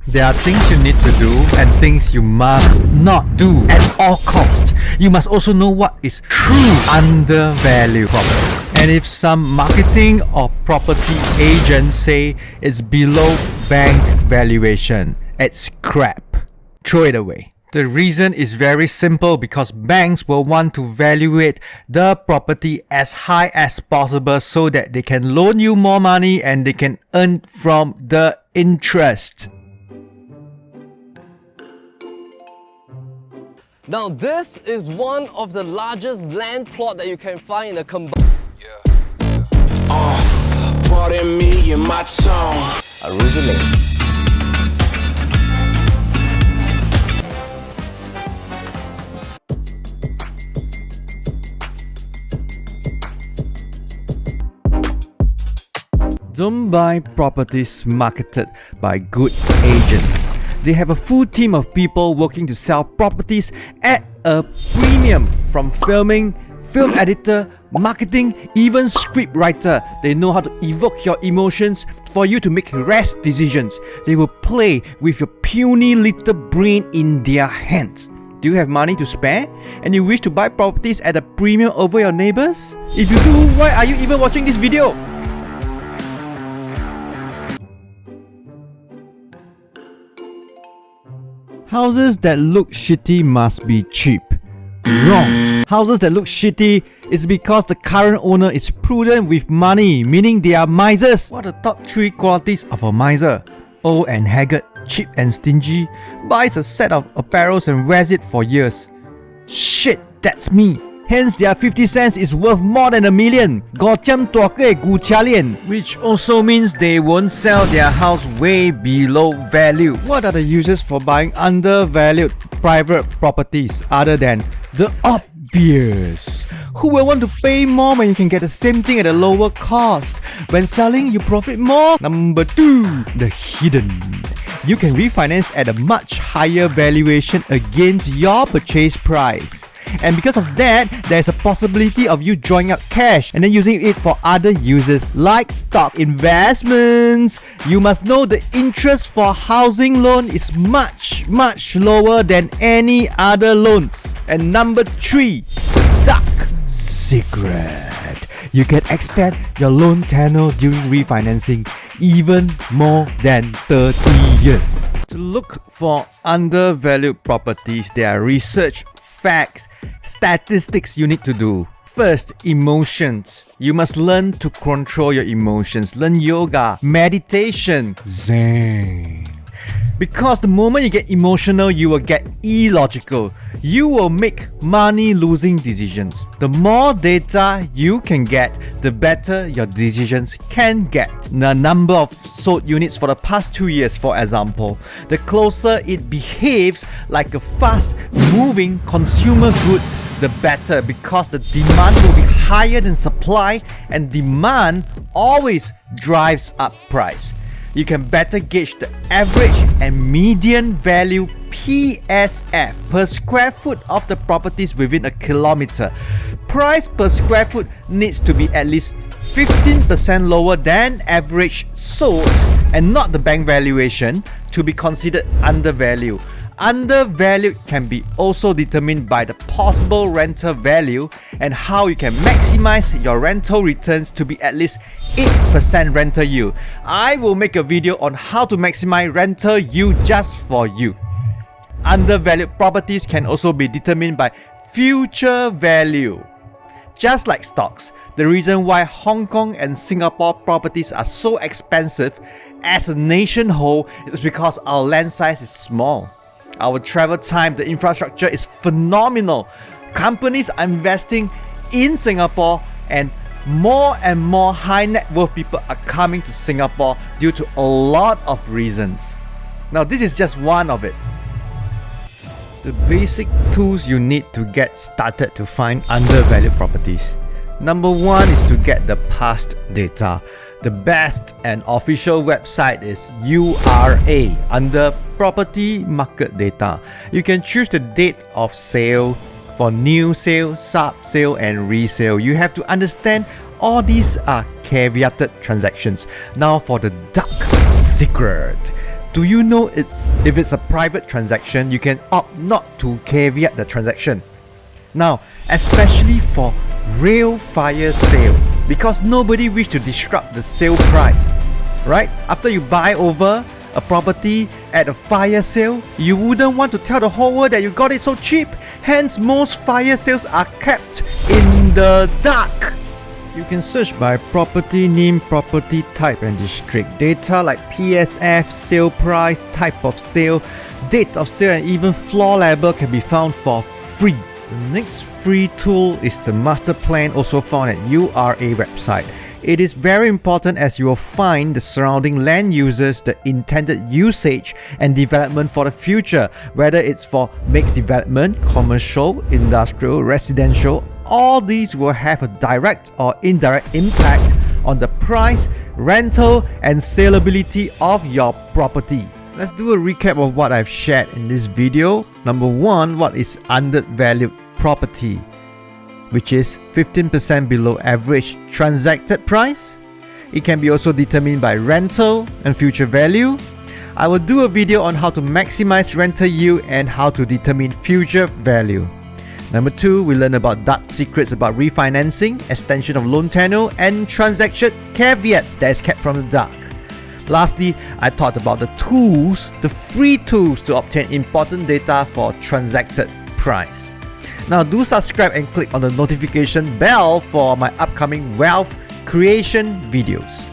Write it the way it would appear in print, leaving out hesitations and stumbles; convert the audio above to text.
There are things you need to do and things you must not do at all costs. You must also know what is true undervalued properties. And if some marketing or property agents say it's below bank valuation, it's crap. Throw it away. The reason is very simple, because banks will want to valuate the property as high as possible so that they can loan you more money and they can earn from the interest. Now this is one of the largest land plot that you can find in the combined. Pardon me in my song. Originally. Don't buy properties marketed by good agents. They have a full team of people working to sell properties at a premium, from filming, film editor, marketing, even script writer. They know how to evoke your emotions for you to make rash decisions. They will play with your puny little brain in their hands. Do you have money to spare and you wish to buy properties at a premium over your neighbors? If you do, why are you even watching this video? Houses that look shitty must be cheap. Wrong. Houses that look shitty is because the current owner is prudent with money, meaning they are misers. What are the top 3 qualities of a miser? Old and haggard, cheap and stingy, buys a set of apparels and wears it for years. Shit, that's me. Hence, their 50 cents is worth more than $1 million. Which also means they won't sell their house way below value. What are the uses for buying undervalued private properties other than the obvious? Who will want to pay more when you can get the same thing at a lower cost? When selling, you profit more. Number 2, the hidden. You can refinance at a much higher valuation against your purchase price. And because of that, there's a possibility of you drawing out cash and then using it for other uses like stock investments. You must know the interest for housing loan is much lower than any other loans. And number 3, the dark secret. You can extend your loan tenure during refinancing even more than 30 years. To look for undervalued properties, there are research, facts, statistics you need to do. First, emotions. You must learn to control your emotions. Learn yoga, meditation, Zen. Because the moment you get emotional, you will get illogical. You will make money-losing decisions. The more data you can get, the better your decisions can get. The number of sold units for the past 2 years, for example, the closer it behaves like a fast-moving consumer good, the better, because the demand will be higher than supply, and demand always drives up price. You can better gauge the average and median value PSF per square foot of the properties within a kilometer. Price per square foot needs to be at least 15% lower than average sold and not the bank valuation to be considered undervalued. Undervalued can be also determined by the possible rental value and how you can maximize your rental returns to be at least 8% rental yield. I will make a video on how to maximize rental yield just for you. Undervalued properties can also be determined by future value. Just like stocks, the reason why Hong Kong and Singapore properties are so expensive as a nation whole is because our land size is small. Our travel time, the infrastructure is phenomenal. Companies are investing in Singapore, and more high net worth people are coming to Singapore due to a lot of reasons. Now, this is just one of it. The basic tools you need to get started to find undervalued properties. Number 1 is to get the past data. The best and official website is URA under Property Market Data. You can choose the date of sale for new sale, sub-sale and resale. You have to understand all these are caveated transactions. Now for the dark secret. Do you know if it's a private transaction, you can opt not to caveat the transaction. Now, especially for real fire sale, because nobody wish to disrupt the sale price, right? After you buy over a property at a fire sale, you wouldn't want to tell the whole world that you got it so cheap. Hence, most fire sales are kept in the dark. You can search by property name, property type and district. Data like PSF, sale price, type of sale, date of sale and even floor level can be found for free. The next free tool is the master plan, also found at URA website. It is very important as you will find the surrounding land uses, the intended usage and development for the future, whether it's for mixed development, commercial, industrial, residential. All these will have a direct or indirect impact on the price, rental and saleability of your property. Let's do a recap of what I've shared in this video. Number 1, what is undervalued property, which is 15% below average transacted price. It can be also determined by rental and future value. I will do a video on how to maximize rental yield and how to determine future value. Number 2, we learn about dark secrets about refinancing, extension of loan tenure, and transaction caveats that is kept from the dark. Lastly, I talked about the tools, the free tools to obtain important data for transacted price. Now do subscribe and click on the notification bell for my upcoming wealth creation videos.